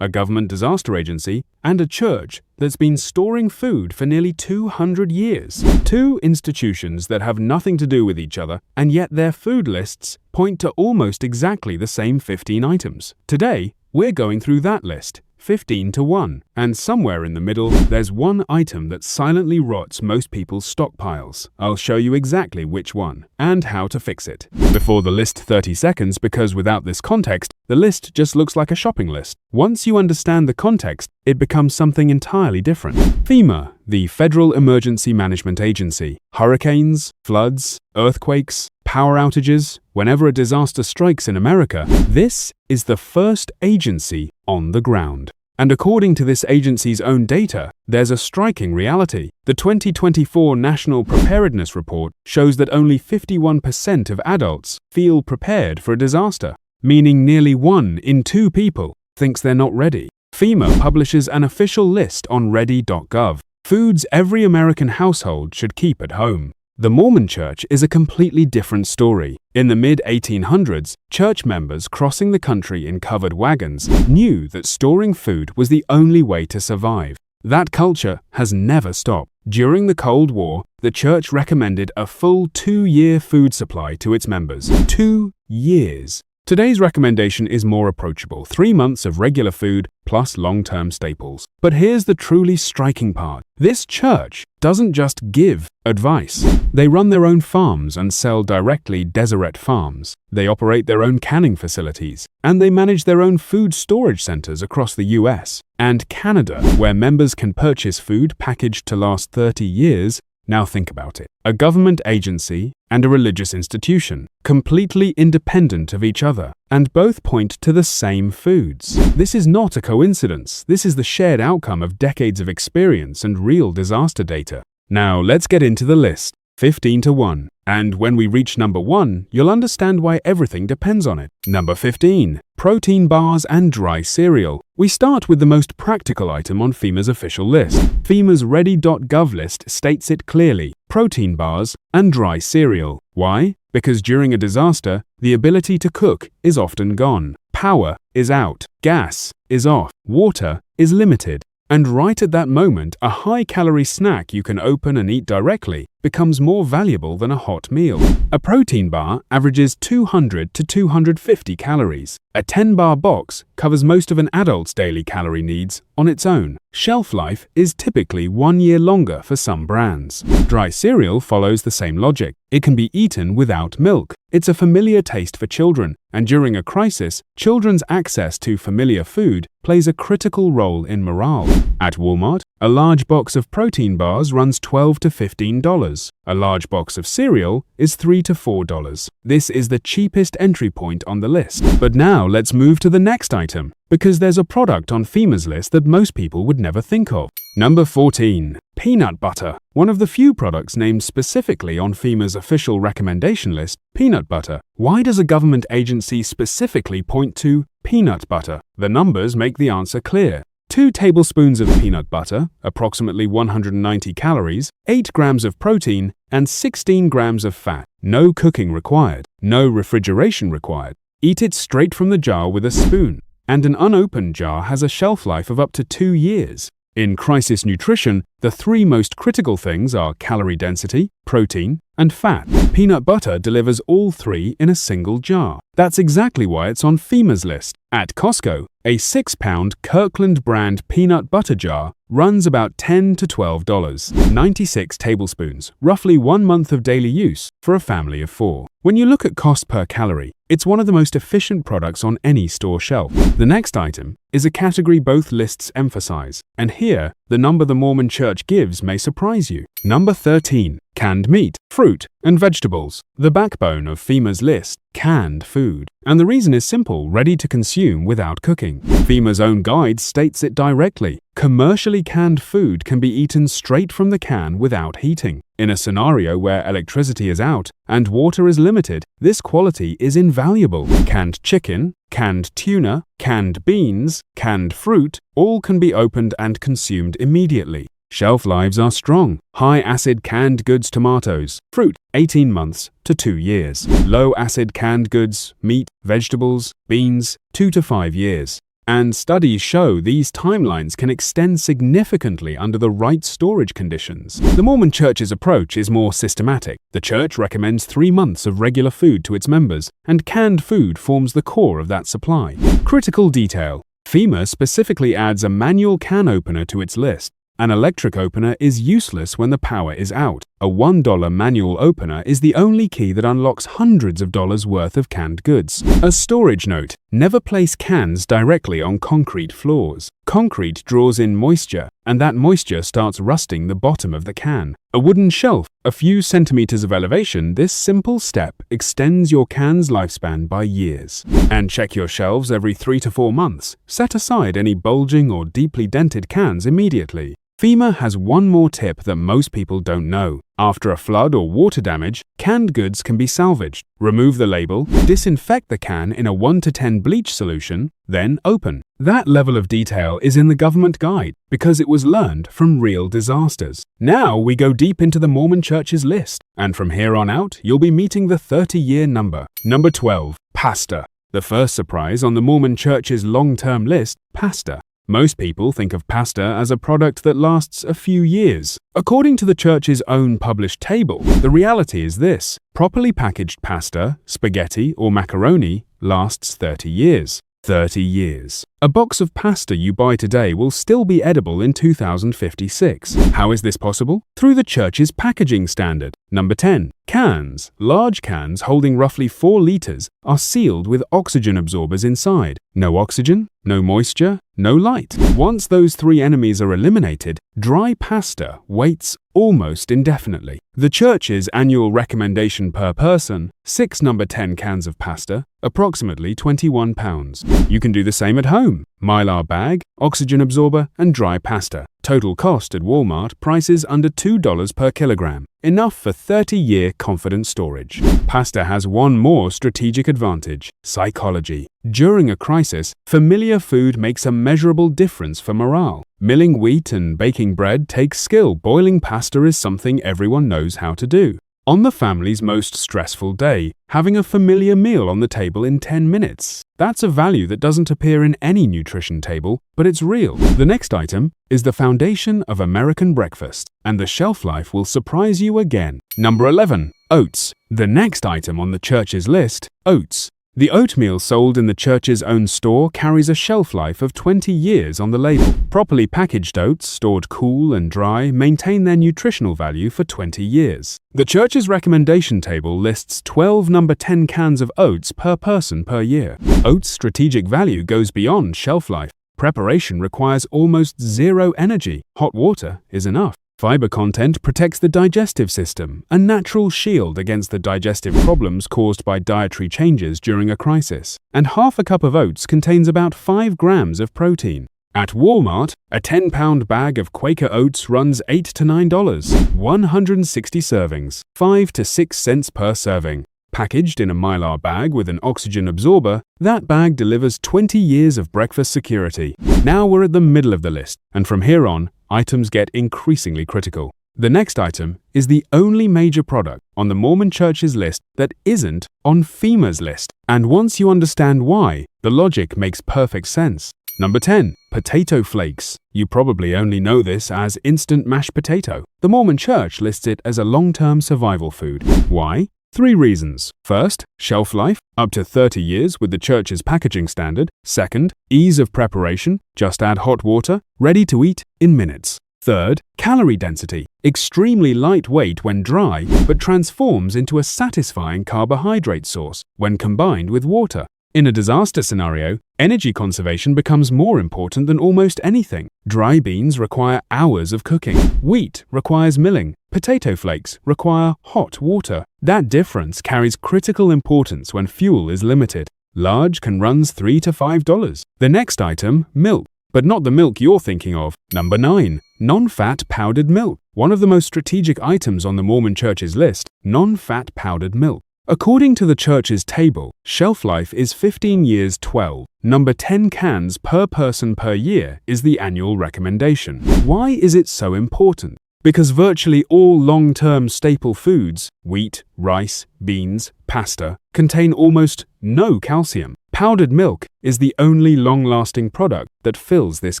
a government disaster agency, and a church that's been storing food for nearly 200 years. Two institutions that have nothing to do with each other, and yet their food lists point to almost exactly the same 15 items. Today, we're going through that list, 15 to 1, and somewhere in the middle, there's one item that silently rots most people's stockpiles. I'll show you exactly which one, and how to fix it. Before the list 30 seconds, because without this context, the list just looks like a shopping list. Once you understand the context, it becomes something entirely different. FEMA, the Federal Emergency Management Agency. Hurricanes, floods, earthquakes, power outages, whenever a disaster strikes in America, this is the first agency on the ground. And according to this agency's own data, there's a striking reality. The 2024 National Preparedness Report shows that only 51% of adults feel prepared for a disaster, meaning nearly 1 in 2 people thinks they're not ready. FEMA publishes an official list on ready.gov, foods every American household should keep at home. The Mormon Church is a completely different story. In the mid-1800s, church members crossing the country in covered wagons knew that storing food was the only way to survive. That culture has never stopped. During the Cold War, the church recommended a full 2-year food supply to its members. 2 years. Today's recommendation is more approachable, 3 months of regular food plus long-term staples. But here's the truly striking part. This church doesn't just give advice. They run their own farms and sell directly Deseret Farms. They operate their own canning facilities, and they manage their own food storage centers across the US and Canada, where members can purchase food packaged to last 30 years. Now think about it. A government agency and a religious institution, completely independent of each other, and both point to the same foods. This is not a coincidence. This is the shared outcome of decades of experience and real disaster data. Now let's get into the list, 15 to 1. And when we reach number 1, you'll understand why everything depends on it. Number 15. Protein bars and dry cereal. We start with the most practical item on FEMA's official list. FEMA's ready.gov list states it clearly: protein bars and dry cereal. Why? Because during a disaster, the ability to cook is often gone. Power is out. Gas is off. Water is limited. And right at that moment, a high-calorie snack you can open and eat directly becomes more valuable than a hot meal. A protein bar averages 200 to 250 calories. A 10-bar box covers most of an adult's daily calorie needs on its own. Shelf life is typically 1 year longer for some brands. Dry cereal follows the same logic. It can be eaten without milk. It's a familiar taste for children, and during a crisis, children's access to familiar food plays a critical role in morale. At Walmart, a large box of protein bars runs $12 to $15. A large box of cereal is $3 to $4. This is the cheapest entry point on the list. But now let's move to the next item, because there's a product on FEMA's list that most people would never think of. Number 14. Peanut butter. One of the few products named specifically on FEMA's official recommendation list, peanut butter. Why does a government agency specifically point to peanut butter? The numbers make the answer clear. 2 tablespoons of peanut butter, approximately 190 calories, 8 grams of protein, and 16 grams of fat. No cooking required. No refrigeration required. Eat it straight from the jar with a spoon. And an unopened jar has a shelf life of up to 2 years. In crisis nutrition, the 3 most critical things are calorie density, protein, and fat. Peanut butter delivers all 3 in a single jar. That's exactly why it's on FEMA's list. At Costco, a 6-pound Kirkland brand peanut butter jar runs about $10 to $12. 96 tablespoons, roughly 1 month of daily use for a family of 4. When you look at cost per calorie, it's one of the most efficient products on any store shelf. The next item is a category both lists emphasize, and here, the number the Mormon Church gives may surprise you. Number 13. Canned meat, fruit, and vegetables. The backbone of FEMA's list, canned food. And the reason is simple: ready to consume without cooking. FEMA's own guide states it directly. Commercially canned food can be eaten straight from the can without heating. In a scenario where electricity is out and water is limited, this quality is invaluable. Canned chicken, canned tuna, canned beans, canned fruit, all can be opened and consumed immediately. Shelf lives are strong. High-acid canned goods tomatoes, fruit, 18 months to 2 years. Low-acid canned goods, meat, vegetables, beans, 2 to 5 years. And studies show these timelines can extend significantly under the right storage conditions. The Mormon Church's approach is more systematic. The church recommends 3 months of regular food to its members, and canned food forms the core of that supply. Critical detail. FEMA specifically adds a manual can opener to its list. An electric opener is useless when the power is out. A $1 manual opener is the only key that unlocks hundreds of dollars worth of canned goods. A storage note: never place cans directly on concrete floors. Concrete draws in moisture, and that moisture starts rusting the bottom of the can. A wooden shelf: a few centimeters of elevation, this simple step extends your can's lifespan by years. And check your shelves every 3 to 4 months. Set aside any bulging or deeply dented cans immediately. FEMA has one more tip that most people don't know. After a flood or water damage, canned goods can be salvaged. Remove the label, disinfect the can in a 1 to 10 bleach solution, then open. That level of detail is in the government guide because it was learned from real disasters. Now we go deep into the Mormon Church's list, and from here on out, you'll be meeting the 30-year number. Number 12. Pasta. The first surprise on the Mormon Church's long-term list: pasta. Most people think of pasta as a product that lasts a few years. According to the church's own published table, the reality is this: properly packaged pasta, spaghetti, or macaroni lasts 30 years. 30 years. A box of pasta you buy today will still be edible in 2056. How is this possible? Through the church's packaging standard. Number 10. Cans. Large cans holding roughly 4 liters are sealed with oxygen absorbers inside. No oxygen, no moisture, no light. Once those 3 enemies are eliminated, dry pasta waits almost indefinitely. The church's annual recommendation per person: 6 number 10 cans of pasta, approximately 21 pounds. You can do the same at home. Mylar bag, oxygen absorber, and dry pasta. Total cost at Walmart: prices under $2 per kilogram. Enough for 30-year confident storage. Pasta has one more strategic advantage: psychology. During a crisis, familiar food makes a measurable difference for morale. Milling wheat and baking bread takes skill. Boiling pasta is something everyone knows how to do. On the family's most stressful day, having a familiar meal on the table in 10 minutes. That's a value that doesn't appear in any nutrition table, but it's real. The next item is the foundation of American breakfast, and the shelf life will surprise you again. Number 11. Oats. The next item on the church's list: oats. The oatmeal sold in the church's own store carries a shelf life of 20 years on the label. Properly packaged oats, stored cool and dry, maintain their nutritional value for 20 years. The church's recommendation table lists 12 number 10 cans of oats per person per year. Oats' strategic value goes beyond shelf life. Preparation requires almost zero energy. Hot water is enough. Fiber content protects the digestive system, a natural shield against the digestive problems caused by dietary changes during a crisis. And half a cup of oats contains about 5 grams of protein. At Walmart, a 10-pound bag of Quaker oats runs $8 to $9, 160 servings, 5 to 6 cents per serving. Packaged in a Mylar bag with an oxygen absorber, that bag delivers 20 years of breakfast security. Now we're at the middle of the list, and from here on, items get increasingly critical. The next item is the only major product on the Mormon Church's list that isn't on FEMA's list. And once you understand why, the logic makes perfect sense. Number 10. Potato flakes. You probably only know this as instant mashed potato. The Mormon Church lists it as a long-term survival food. Why? 3 reasons. First, shelf life, up to 30 years with the church's packaging standard. Second, ease of preparation, just add hot water, ready to eat in minutes. Third, calorie density, extremely lightweight when dry, but transforms into a satisfying carbohydrate source when combined with water. In a disaster scenario, energy conservation becomes more important than almost anything. Dry beans require hours of cooking. Wheat requires milling. Potato flakes require hot water. That difference carries critical importance when fuel is limited. Large can run $3 to $5. The next item: milk. But not the milk you're thinking of. Number 9. Non-fat powdered milk. One of the most strategic items on the Mormon Church's list: non-fat powdered milk. According to the church's table, shelf life is 15 years 12. Number 10 cans per person per year is the annual recommendation. Why is it so important? Because virtually all long-term staple foods, wheat, rice, beans, pasta, contain almost no calcium. Powdered milk is the only long-lasting product that fills this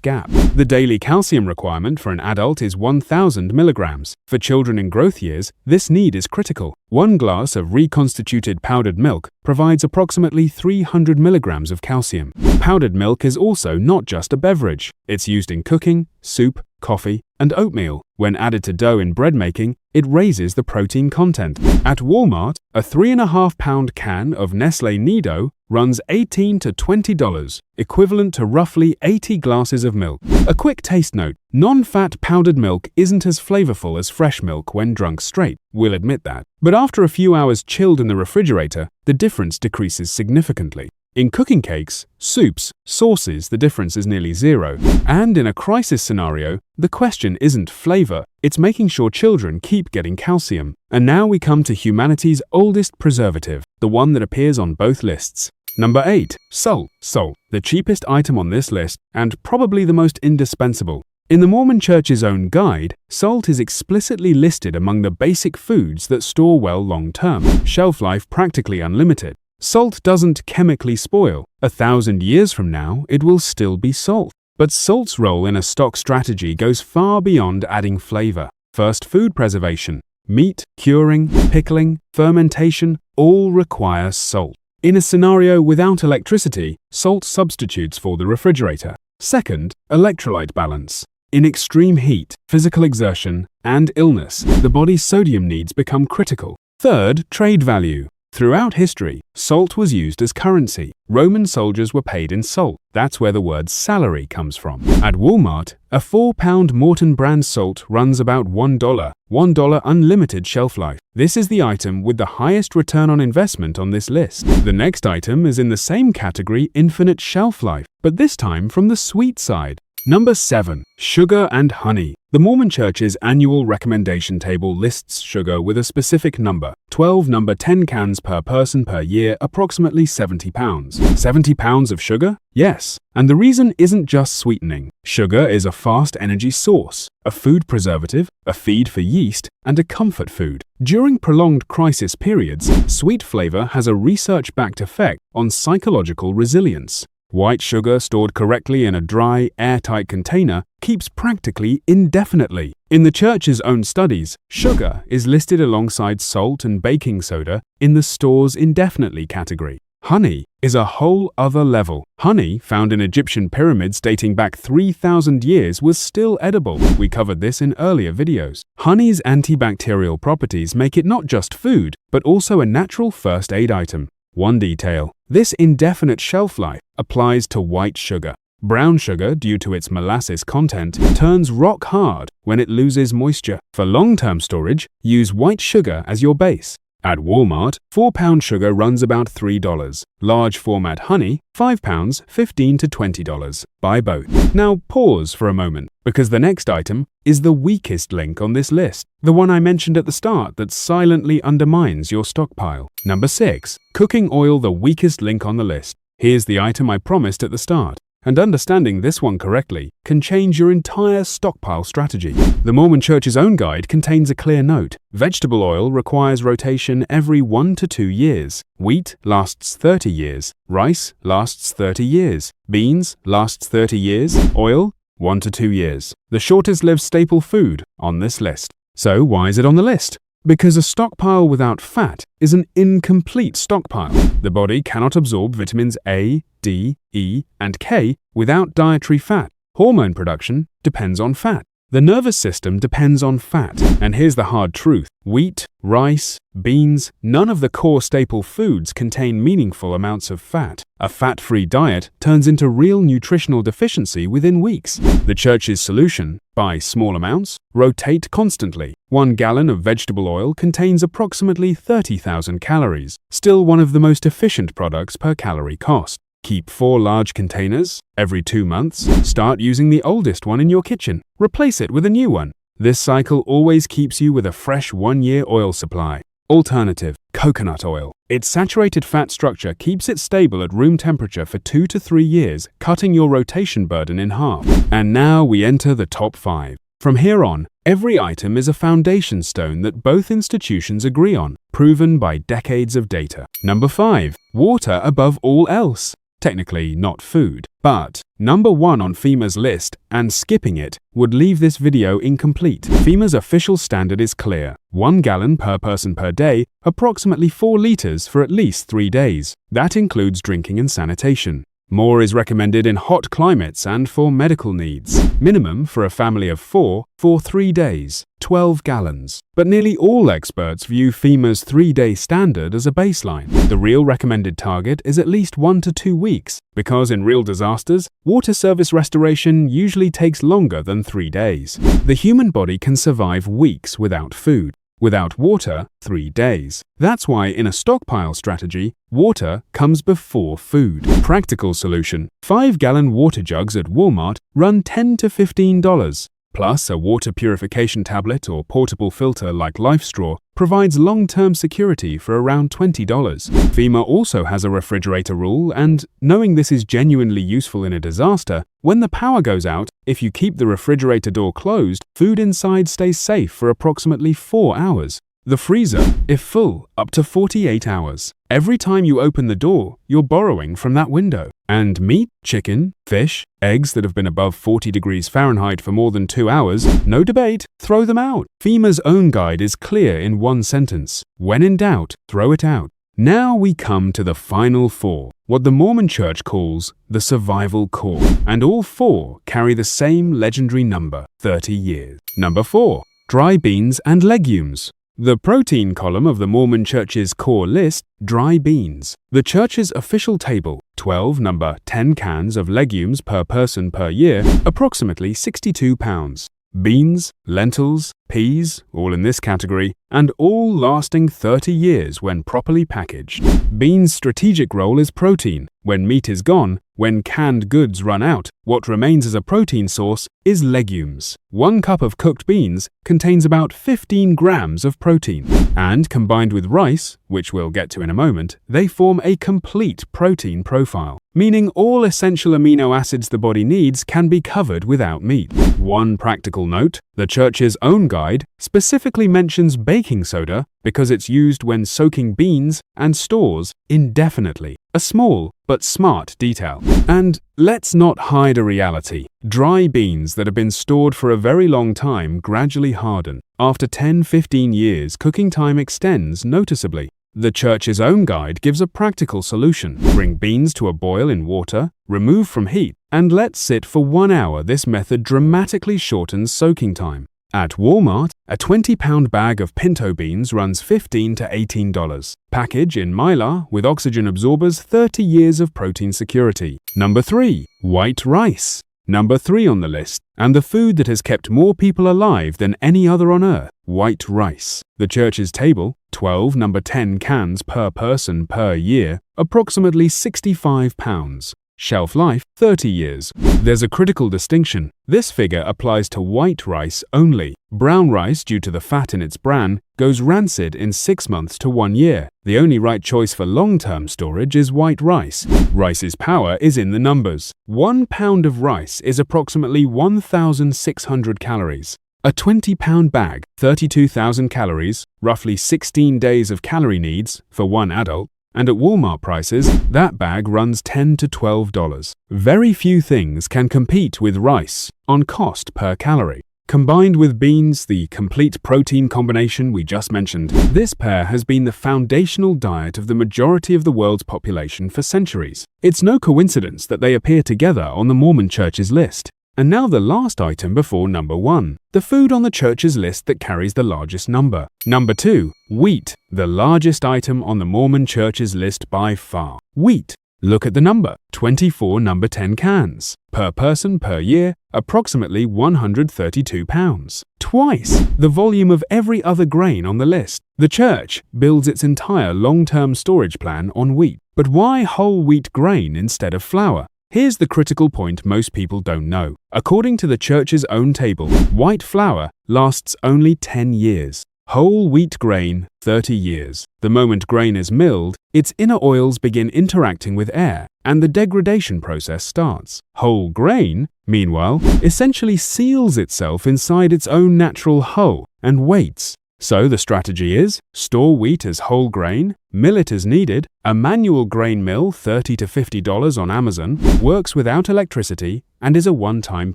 gap. The daily calcium requirement for an adult is 1,000 milligrams. For children in growth years, this need is critical. One glass of reconstituted powdered milk provides approximately 300 milligrams of calcium. Powdered milk is also not just a beverage. It's used in cooking, soup, coffee, and oatmeal. When added to dough in bread making, it raises the protein content. At Walmart, a 3.5-pound can of Nestle Nido runs $18 to $20, equivalent to roughly 80 glasses of milk. A quick taste note: non-fat powdered milk isn't as flavorful as fresh milk when drunk straight, we'll admit that. But after a few hours chilled in the refrigerator, the difference decreases significantly. In cooking cakes, soups, sauces, the difference is nearly zero. And in a crisis scenario, the question isn't flavor, it's making sure children keep getting calcium. And now we come to humanity's oldest preservative, the one that appears on both lists. Number 8. Salt. Salt, the cheapest item on this list and probably the most indispensable. In the Mormon Church's own guide, salt is explicitly listed among the basic foods that store well long-term, shelf life practically unlimited. Salt doesn't chemically spoil. 1,000 years from now, it will still be salt. But salt's role in a stock strategy goes far beyond adding flavor. First, food preservation. Meat, curing, pickling, fermentation all require salt. In a scenario without electricity, salt substitutes for the refrigerator. Second, electrolyte balance. In extreme heat, physical exertion, and illness, the body's sodium needs become critical. Third, trade value. Throughout history, salt was used as currency. Roman soldiers were paid in salt. That's where the word salary comes from. At Walmart, a 4-pound Morton brand salt runs about $1 unlimited shelf life. This is the item with the highest return on investment on this list. The next item is in the same category, infinite shelf life, but this time from the sweet side. Number 7. Sugar and honey. The Mormon Church's annual recommendation table lists sugar with a specific number. 12 number 10 cans per person per year, approximately 70 pounds. 70 pounds of sugar? Yes. And the reason isn't just sweetening. Sugar is a fast energy source, a food preservative, a feed for yeast, and a comfort food. During prolonged crisis periods, sweet flavor has a research-backed effect on psychological resilience. White sugar stored correctly in a dry, airtight container keeps practically indefinitely. In the Church's own studies, sugar is listed alongside salt and baking soda in the stores indefinitely category. Honey is a whole other level. Honey, found in Egyptian pyramids dating back 3,000 years, was still edible. We covered this in earlier videos. Honey's antibacterial properties make it not just food, but also a natural first aid item. One detail: this indefinite shelf life applies to white sugar. Brown sugar, due to its molasses content, turns rock hard when it loses moisture. For long-term storage, use white sugar as your base. At Walmart, 4-pound sugar runs about $3. Large format honey, 5 pounds, $15 to $20. Buy both. Now pause for a moment, because the next item is the weakest link on this list. The one I mentioned at the start that silently undermines your stockpile. Number 6. Cooking oil, the weakest link on the list. Here's the item I promised at the start. And understanding this one correctly can change your entire stockpile strategy. The Mormon Church's own guide contains a clear note. Vegetable oil requires rotation every 1 to 2 years. Wheat lasts 30 years. Rice lasts 30 years. Beans lasts 30 years. Oil, 1 to 2 years. The shortest lived staple food on this list. So why is it on the list? Because a stockpile without fat is an incomplete stockpile. The body cannot absorb vitamins A, D, E, and K without dietary fat. Hormone production depends on fat. The nervous system depends on fat. And here's the hard truth. Wheat, rice, beans, none of the core staple foods contain meaningful amounts of fat. A fat-free diet turns into real nutritional deficiency within weeks. The Church's solution: buy small amounts, rotate constantly. 1 gallon of vegetable oil contains approximately 30,000 calories, still one of the most efficient products per calorie cost. Keep 4 large containers. Every 2 months, start using the oldest one in your kitchen. Replace it with a new one. This cycle always keeps you with a fresh 1-year oil supply. Alternative: coconut oil. Its saturated fat structure keeps it stable at room temperature for 2 to 3 years, cutting your rotation burden in half. And now we enter the top 5. From here on, every item is a foundation stone that both institutions agree on, proven by decades of data. Number 5. Water above all else. technically not food. But number 1 on FEMA's list, and skipping it would leave this video incomplete. FEMA's official standard is clear: 1 gallon per person per day, approximately 4 liters for at least 3 days. That includes drinking and sanitation. More is recommended in hot climates and for medical needs. Minimum for a family of 4 for 3 days, 12 gallons. But nearly all experts view FEMA's 3-day standard as a baseline. The real recommended target is at least 1 to 2 weeks, because in real disasters, water service restoration usually takes longer than 3 days. The human body can survive weeks without food. Without water, 3 days. That's why in a stockpile strategy, water comes before food. Practical solution: 5-gallon water jugs at Walmart run $10 to $15. Plus, a water purification tablet or portable filter like LifeStraw provides long-term security for around $20. FEMA also has a refrigerator rule, and knowing this is genuinely useful in a disaster, when the power goes out, if you keep the refrigerator door closed, food inside stays safe for approximately 4 hours. The freezer, if full, up to 48 hours. Every time you open the door, you're borrowing from that window. And meat, chicken, fish, eggs that have been above 40 degrees Fahrenheit for more than 2 hours, no debate, throw them out. FEMA's own guide is clear in one sentence: when in doubt, throw it out. Now we come to the final 4, what the Mormon Church calls the survival core, and all 4 carry the same legendary number, 30 years. Number 4, dry beans and legumes. The protein column of the Mormon Church's core list, dry beans. The church's official table, 12 number 10 cans of legumes per person per year, approximately 62 pounds. Beans, lentils, peas, all in this category, and all lasting 30 years when properly packaged. Beans' strategic role is protein. When meat is gone, when canned goods run out, what remains as a protein source is legumes. 1 cup of cooked beans contains about 15 grams of protein. And combined with rice, which we'll get to in a moment, they form a complete protein profile, meaning all essential amino acids the body needs can be covered without meat. One practical note: the church's own guide specifically mentions baking soda because it's used when soaking beans and stores indefinitely. A small but smart detail. And let's not hide a reality. Dry beans that have been stored for a very long time gradually harden. After 10-15 years, cooking time extends noticeably. The church's own guide gives a practical solution. Bring beans to a boil in water, remove from heat, and let sit for 1 hour. This method dramatically shortens soaking time. At Walmart, a 20-pound bag of pinto beans runs $15 to $18. Package in mylar with oxygen absorbers, 30 years of protein security. Number 3, white rice. Number 3 on the list, and the food that has kept more people alive than any other on earth, white rice. The church's table, 12 number 10 cans per person per year, approximately 65 pounds. Shelf life, 30 years. There's a critical distinction. This figure applies to white rice only. Brown rice, due to the fat in its bran, goes rancid in 6 months to 1 year. The only right choice for long-term storage is white rice. Rice's power is in the numbers. 1 pound of rice is approximately 1,600 calories. A 20-pound bag, 32,000 calories, roughly 16 days of calorie needs for 1 adult. And at Walmart prices, that bag runs $10 to $12. Very few things can compete with rice on cost per calorie. Combined with beans, the complete protein combination we just mentioned, this pair has been the foundational diet of the majority of the world's population for centuries. It's no coincidence that they appear together on the Mormon Church's list. And now the last item before number 1, the food on the church's list that carries the largest number. Number 2, wheat, the largest item on the Mormon Church's list by far. Wheat. Look at the number, 24 number 10 cans. Per person per year, approximately 132 pounds. Twice the volume of every other grain on the list. The church builds its entire long-term storage plan on wheat. But why whole wheat grain instead of flour? Here's the critical point most people don't know. According to the church's own table, white flour lasts only 10 years. Whole wheat grain, 30 years. The moment grain is milled, its inner oils begin interacting with air, and the degradation process starts. Whole grain, meanwhile, essentially seals itself inside its own natural hull and waits. So the strategy is, store wheat as whole grain, mill it as needed. A manual grain mill, $30 to $50 on Amazon, works without electricity and is a one-time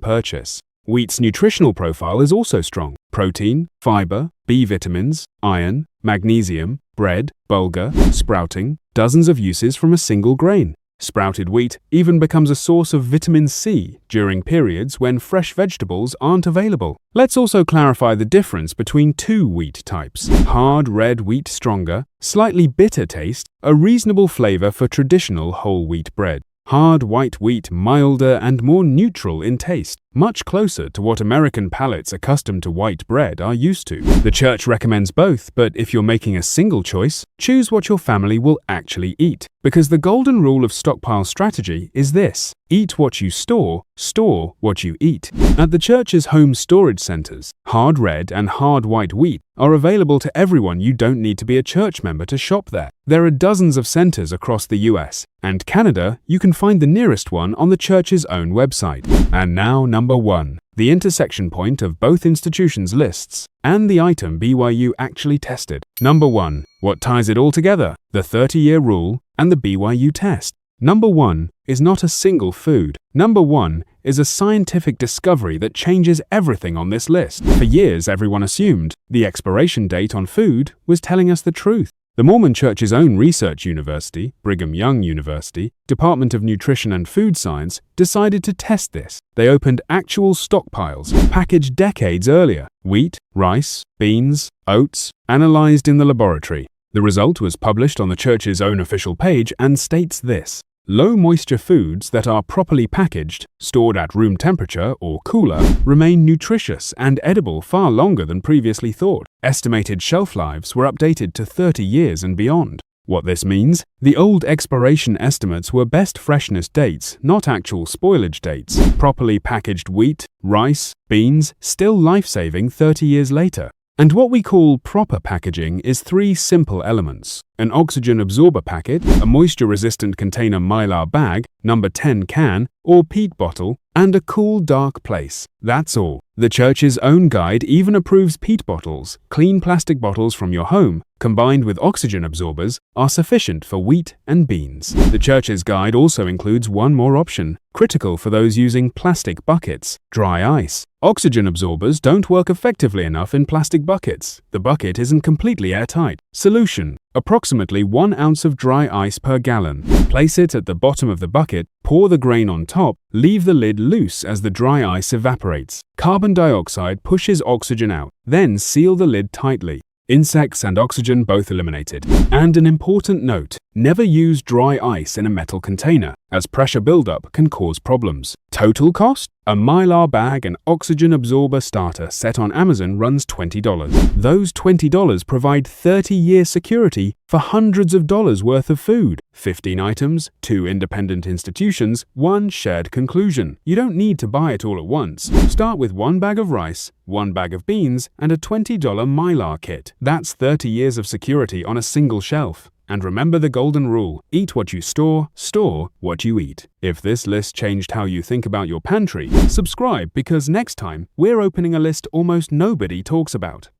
purchase. Wheat's nutritional profile is also strong. Protein, fiber, B vitamins, iron, magnesium, bread, bulgur, sprouting, dozens of uses from a single grain. Sprouted wheat even becomes a source of vitamin C during periods when fresh vegetables aren't available. Let's also clarify the difference between two wheat types. Hard red wheat stronger, slightly bitter taste, a reasonable flavor for traditional whole wheat bread. Hard white wheat milder and more neutral in taste, much closer to what American palates accustomed to white bread are used to. The church recommends both, but if you're making a single choice, choose what your family will actually eat. Because the golden rule of stockpile strategy is this: eat what you store, store what you eat. At the church's home storage centers, hard red and hard white wheat are available to everyone. You don't need to be a church member to shop there. There are dozens of centers across the US and Canada. You can find the nearest one on the church's own website. And now, number 1. The intersection point of both institutions' lists and the item BYU actually tested. Number 1. What ties it all together? The 30-year rule and the BYU test. Number 1 is not a single food. Number 1 is a scientific discovery that changes everything on this list. For years, everyone assumed the expiration date on food was telling us the truth. The Mormon Church's own research university, Brigham Young University, Department of Nutrition and Food Science, decided to test this. They opened actual stockpiles, packaged decades earlier. Wheat, rice, beans, oats, analyzed in the laboratory. The result was published on the church's own official page and states this: low-moisture foods that are properly packaged, stored at room temperature or cooler, remain nutritious and edible far longer than previously thought. Estimated shelf lives were updated to 30 years and beyond. What this means? The old expiration estimates were best freshness dates, not actual spoilage dates. Properly packaged wheat, rice, beans, still life-saving 30 years later. And what we call proper packaging is 3 simple elements: an oxygen absorber packet, a moisture-resistant container Mylar bag, number 10 can, or peat bottle, and a cool, dark place. That's all. The church's own guide even approves peat bottles. Clean plastic bottles from your home, combined with oxygen absorbers, are sufficient for wheat and beans. The church's guide also includes one more option, critical for those using plastic buckets: dry ice. Oxygen absorbers don't work effectively enough in plastic buckets. The bucket isn't completely airtight. Solution: approximately 1 ounce of dry ice per gallon. Place it at the bottom of the bucket, pour the grain on top, leave the lid loose as the dry ice evaporates. Carbon dioxide pushes oxygen out, then seal the lid tightly. Insects and oxygen both eliminated. And an important note: never use dry ice in a metal container, as pressure buildup can cause problems. Total cost? A Mylar bag and oxygen absorber starter set on Amazon runs $20. Those $20 provide 30-year security for hundreds of dollars worth of food. 15 items, 2 independent institutions, 1 shared conclusion. You don't need to buy it all at once. Start with 1 bag of rice, 1 bag of beans, and a $20 Mylar kit. That's 30 years of security on a single shelf. And remember the golden rule: eat what you store, store what you eat. If this list changed how you think about your pantry, subscribe, because next time we're opening a list almost nobody talks about.